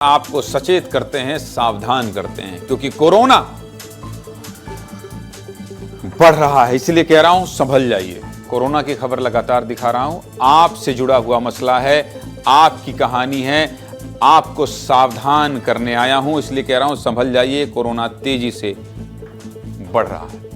आपको सचेत करते हैं, सावधान करते हैं, क्योंकि कोरोना बढ़ रहा है। इसलिए कह रहा हूं, संभल जाइए। कोरोना की खबर लगातार दिखा रहा हूं, आपसे जुड़ा हुआ मसला है, आपकी कहानी है, आपको सावधान करने आया हूं। इसलिए कह रहा हूं, संभल जाइए। कोरोना तेजी से बढ़ रहा है।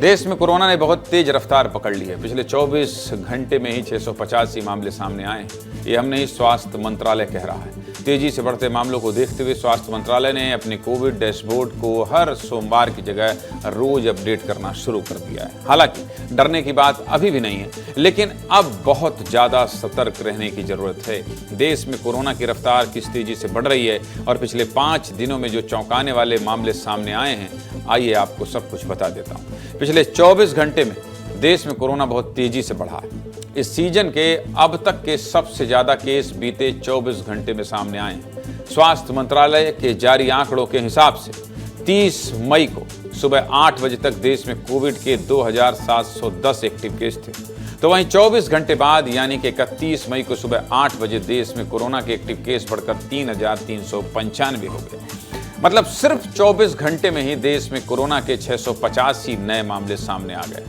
देश में कोरोना ने बहुत तेज रफ्तार पकड़ ली है। पिछले 24 घंटे में ही 685 मामले सामने आए हैं। ये हम नहीं, स्वास्थ्य मंत्रालय कह रहा है। तेजी से बढ़ते मामलों को देखते हुए स्वास्थ्य मंत्रालय ने अपने कोविड डैशबोर्ड को हर सोमवार की जगह रोज अपडेट करना शुरू कर दिया है। हालांकि डरने की बात अभी भी नहीं है, लेकिन अब बहुत ज्यादा सतर्क रहने की जरूरत है। देश में कोरोना की रफ्तार किस तेजी से बढ़ रही है और पिछले 5 दिनों में जो चौंकाने वाले मामले सामने आए हैं, आइए आपको सब कुछ बता देता हूं। पिछले 24 घंटे में देश में कोरोना बहुत तेजी से बढ़ा है। इस सीजन के अब तक के सबसे ज्यादा केस बीते 24 घंटे में सामने आए हैं। स्वास्थ्य मंत्रालय के जारी आंकड़ों के हिसाब से 30 मई को सुबह 8 बजे तक देश में कोविड के 2710 एक्टिव केस थे। तो वहीं 24 घंटे बाद यानी कि 31 मई को सुबह 8 बजे देश में कोरोना के एक्टिव केस बढ़कर 3395 हो गए। मतलब सिर्फ 24 घंटे में ही देश में कोरोना के 685 नए मामले सामने आ गए।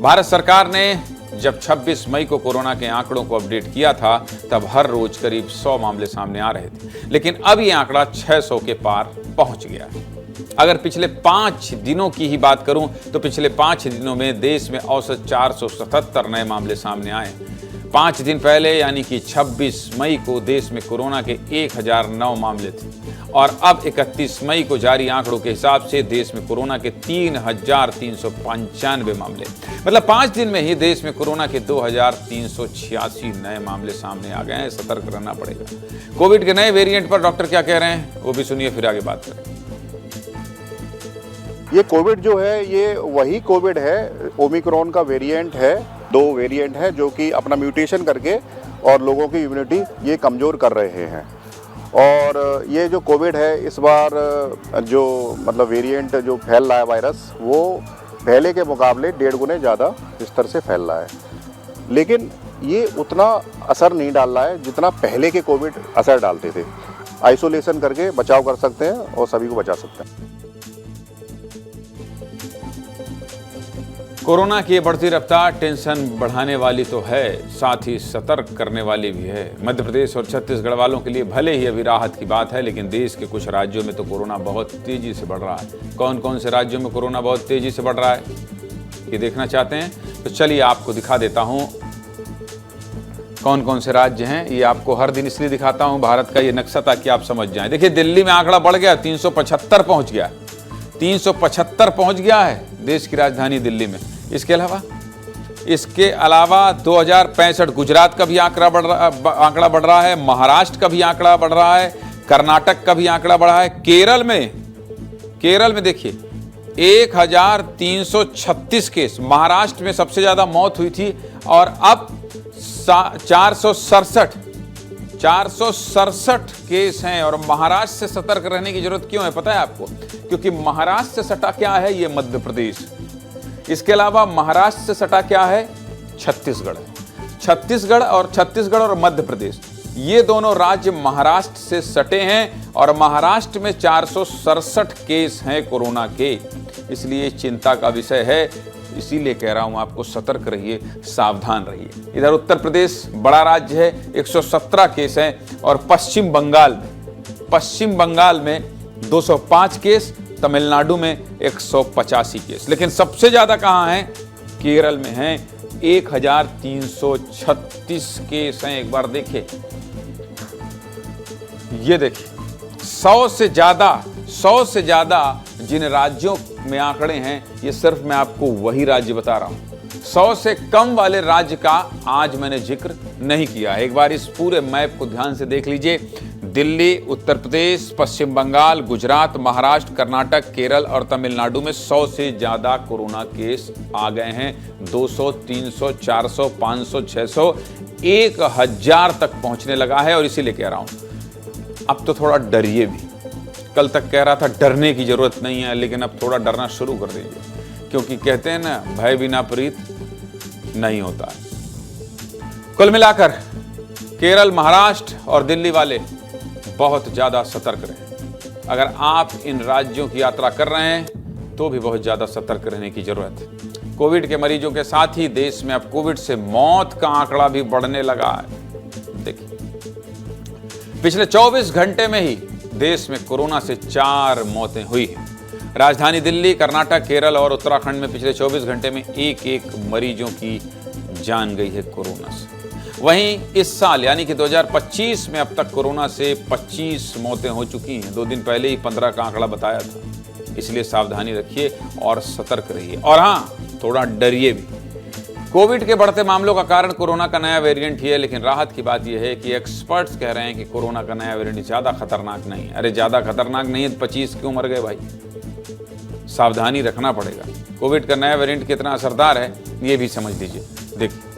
भारत सरकार ने जब 26 मई को कोरोना के आंकड़ों को अपडेट किया था, तब हर रोज करीब 100 मामले सामने आ रहे थे, लेकिन अब ये आंकड़ा 600 के पार पहुंच गया है। अगर पिछले 5 दिनों की ही बात करूं तो पिछले 5 दिनों में देश में औसत 477 नए मामले सामने आए। 5 दिन पहले यानी कि 26 मई को देश में कोरोना के 1009 मामले थे और अब 31 मई को जारी आंकड़ों के हिसाब से देश में कोरोना के 3395 मामले। मतलब 5 दिन में ही देश में कोरोना के 2386 नए मामले सामने आ गए हैं। सतर्क रहना पड़ेगा। कोविड के नए वेरिएंट पर डॉक्टर क्या कह रहे हैं, वो भी सुनिए, फिर आगे बात करें। ये कोविड जो है, ये वही कोविड है, ओमिक्रॉन का वेरिएंट है। 2 वेरिएंट है जो कि अपना म्यूटेशन करके और लोगों की इम्यूनिटी ये कमज़ोर कर रहे हैं। और ये जो कोविड है, इस बार जो मतलब वेरिएंट जो फैल रहा है वायरस, वो पहले के मुकाबले 1.5 गुने ज़्यादा स्तर से फैल रहा है। लेकिन ये उतना असर नहीं डाल रहा है जितना पहले के कोविड असर डालते थे। आइसोलेशन करके बचाव कर सकते हैं और सभी को बचा सकते हैं। कोरोना की बढ़ती रफ्तार टेंशन बढ़ाने वाली तो है, साथ ही सतर्क करने वाली भी है। मध्य प्रदेश और छत्तीसगढ़ वालों के लिए भले ही अभी राहत की बात है, लेकिन देश के कुछ राज्यों में तो कोरोना बहुत तेजी से बढ़ रहा है। कौन कौन से राज्यों में कोरोना बहुत तेजी से बढ़ रहा है, ये देखना चाहते हैं तो चलिए आपको दिखा देता हूं कौन कौन से राज्य हैं। ये आपको हर दिन इसलिए दिखाता हूं, भारत का ये नक्शा, ताकि आप समझ जाएं। देखिए, दिल्ली में आंकड़ा बढ़ गया, 375 पहुंच गया। 375 पहुंच गया है देश की राजधानी दिल्ली में। इसके अलावा 2065 गुजरात का भी आंकड़ा बढ़ रहा है, महाराष्ट्र का भी आंकड़ा बढ़ रहा है, कर्नाटक का भी आंकड़ा बढ़ा है। केरल में देखिए 1336 केस, महाराष्ट्र में सबसे ज्यादा मौत हुई थी और अब 467 केस हैं। और महाराष्ट्र से सतर्क रहने की जरूरत क्यों है पता है आपको? क्योंकि महाराष्ट्र से सटा क्या है, ये मध्य प्रदेश। इसके अलावा महाराष्ट्र से सटा क्या है, छत्तीसगढ़। छत्तीसगढ़ और मध्य प्रदेश, ये दोनों राज्य महाराष्ट्र से सटे हैं और महाराष्ट्र में 467 केस हैं कोरोना के। इसलिए चिंता का विषय है। इसीलिए कह रहा हूं आपको, सतर्क रहिए, सावधान रहिए। इधर उत्तर प्रदेश बड़ा राज्य है, 117 केस हैं और पश्चिम बंगाल में 205 केस, तमिलनाडु में 185 केस। लेकिन सबसे ज्यादा कहां है, केरल में हैं, 1336 केस हैं। एक बार देखिए, ये देखिए, 100 से ज्यादा जिन राज्यों में आंकड़े हैं, ये सिर्फ मैं आपको वही राज्य बता रहा हूं। 100 से कम वाले राज्य का आज मैंने जिक्र नहीं किया है। एक बार इस पूरे मैप को ध्यान से देख लीजिए। दिल्ली, उत्तर प्रदेश, पश्चिम बंगाल, गुजरात, महाराष्ट्र, कर्नाटक, केरल और तमिलनाडु में 100 से ज्यादा कोरोना केस आ गए हैं। 200, 300, 400, 500, 600, 1000 तक पहुंचने लगा है। और इसीलिए कह रहा हूं, अब तो थोड़ा डरिए भी। कल तक कह रहा था डरने की जरूरत नहीं है, लेकिन अब थोड़ा डरना शुरू कर दीजिए, क्योंकि कहते हैं ना, भय बिना प्रीत नहीं होता है। कुल मिलाकर केरल, महाराष्ट्र और दिल्ली वाले बहुत ज़्यादा सतर्क रहें। अगर आप इन राज्यों की यात्रा कर रहे हैं तो भी बहुत ज़्यादा सतर्क रहने की ज़रूरत है। कोविड के मरीजों के साथ ही देश में अब कोविड से मौत का आंकड़ा भी बढ़ने लगा है। देखिए, पिछले 24 घंटे में ही देश में कोरोना से 4 मौतें हुई हैं। राजधानी दिल्ली, कर्नाटक, केरल और उत्तराखंड में पिछले 24 घंटे में एक मरीजों की जान गई है कोरोना से। वहीं इस साल यानी कि 2025 में अब तक कोरोना से 25 मौतें हो चुकी हैं। 2 दिन पहले ही 15 का आंकड़ा बताया था। इसलिए सावधानी रखिए और सतर्क रहिए, और हाँ, थोड़ा डरिए भी। कोविड के बढ़ते मामलों का कारण कोरोना का नया वेरिएंट ही है, लेकिन राहत की बात यह है कि एक्सपर्ट्स कह रहे हैं कि कोरोना का नया वेरिएंट ज़्यादा खतरनाक नहीं है। अरे ज़्यादा खतरनाक नहीं है तो 25 क्यों मर गए भाई? सावधानी रखना पड़ेगा। कोविड का नया वेरिएंट कितना असरदार है ये भी समझ लीजिए। देखिए,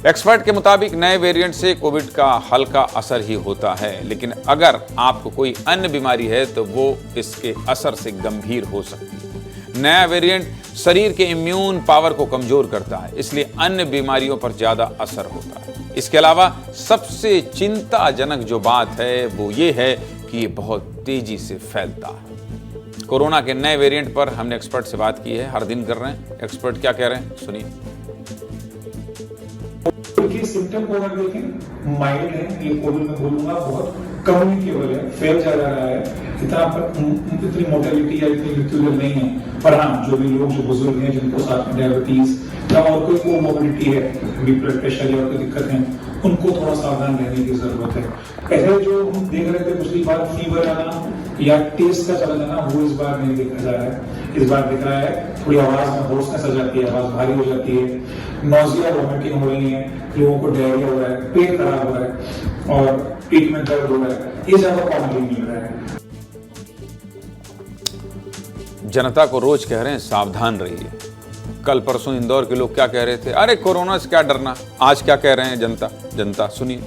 एक्सपर्ट के मुताबिक नए वेरिएंट से कोविड का हल्का असर ही होता है, लेकिन अगर आपको कोई अन्य बीमारी है तो वो इसके असर से गंभीर हो सकती है। नया वेरिएंट शरीर के इम्यून पावर को कमजोर करता है, इसलिए अन्य बीमारियों पर ज्यादा असर होता है। इसके अलावा सबसे चिंताजनक जो बात है वो ये है कि ये बहुत तेजी से फैलता है। कोरोना के नए वेरिएंट पर हमने एक्सपर्ट से बात की है, हर दिन कर रहे हैं। एक्सपर्ट क्या कह रहे हैं, सुनिए। क्योंकि सिम्टम को अगर देखें माइल्ड है, ये कोविड में बोलूंगा बहुत कम्युनिकेबल है, फैल जा रहा है, इतनी मोर्टेलिटी या इतनी मृत्यु दर नहीं है। पर हाँ, जो भी लोग जो बुजुर्ग हैं, जिनको साथ में डायबिटीज या और कोई कोमोर्बिडिटी है, ब्लड प्रेशर या और कोई दिक्कत है, उनको थोड़ा सावधान रहने की जरूरत है। पहले जो हम देख रहे थे पिछली बार फीवर आना या टेस्ट का चला जाना, वो इस बार नहीं देखा जा रहा है। इस बार दिख रहा है थोड़ी आवाज में होशनेस आ जाती है, आवाज भारी हो जाती है, नोजिया वॉमिटिंग हो रही है, लोगों को डायरिया हो रहा है, पेट खराब हो रहा है और पेट में दर्द हो रहा है। ये ज्यादा कॉमनली मिल रहा है। जनता को रोज कह रहे हैं सावधान रहिए। कल परसों इंदौर के लोग क्या कह रहे थे, अरे कोरोना से क्या डरना। आज क्या कह रहे हैं जनता सुनिए।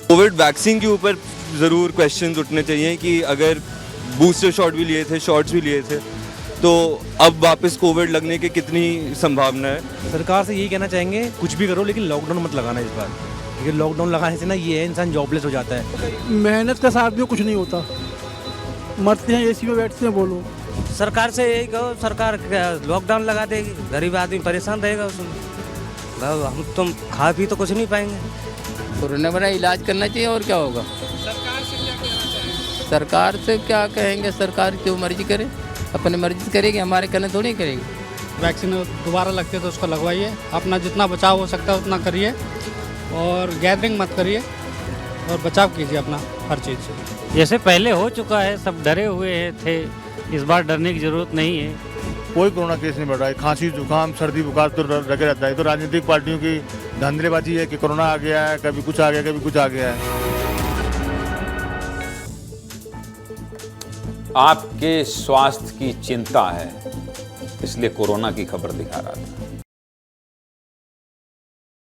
कोविड वैक्सीन के ऊपर ज़रूर क्वेश्चंस उठने चाहिए कि अगर बूस्टर शॉट भी लिए थे, शॉट्स भी लिए थे, तो अब वापस कोविड लगने की कितनी संभावना है। सरकार से यही कहना चाहेंगे, कुछ भी करो लेकिन लॉकडाउन मत लगाना इस बार, क्योंकि लॉकडाउन लगाने से ना ये है इंसान जॉबलेस हो जाता है। मेहनत का साथ में कुछ नहीं होता, मरते हैं एसी में बैठते हैं। बोलो, सरकार से यही कहो, सरकार लॉकडाउन लगा देगी, गरीब आदमी परेशान रहेगा उसमें। हम तुम खा पी तो कुछ नहीं पाएंगे। कोरोना वाला इलाज करना चाहिए और क्या होगा। सरकार से क्या कहना चाहेंगे? सरकार से क्या कहेंगे, सरकार जो मर्जी करे, अपनी मर्जी से करेगी, हमारे कहने थोड़ी करेगी। वैक्सीन दोबारा लगती है तो उसको लगवाइए, अपना जितना बचाव हो सकता है उतना करिए और गैदरिंग मत करिए और बचाव कीजिए अपना हर चीज़ से। जैसे पहले हो चुका है, सब डरे हुए थे, इस बार डरने की जरूरत नहीं है। कोई कोरोना केस नहीं बढ़ रहा है। खांसी, जुकाम, सर्दी, बुखार तो लगे रहता है। तो राजनीतिक पार्टियों की धांधलेबाजी है कि कोरोना आ गया है, कभी कुछ आ गया, कभी कुछ आ गया है। आपके स्वास्थ्य की चिंता है, इसलिए कोरोना की खबर दिखा रहा था।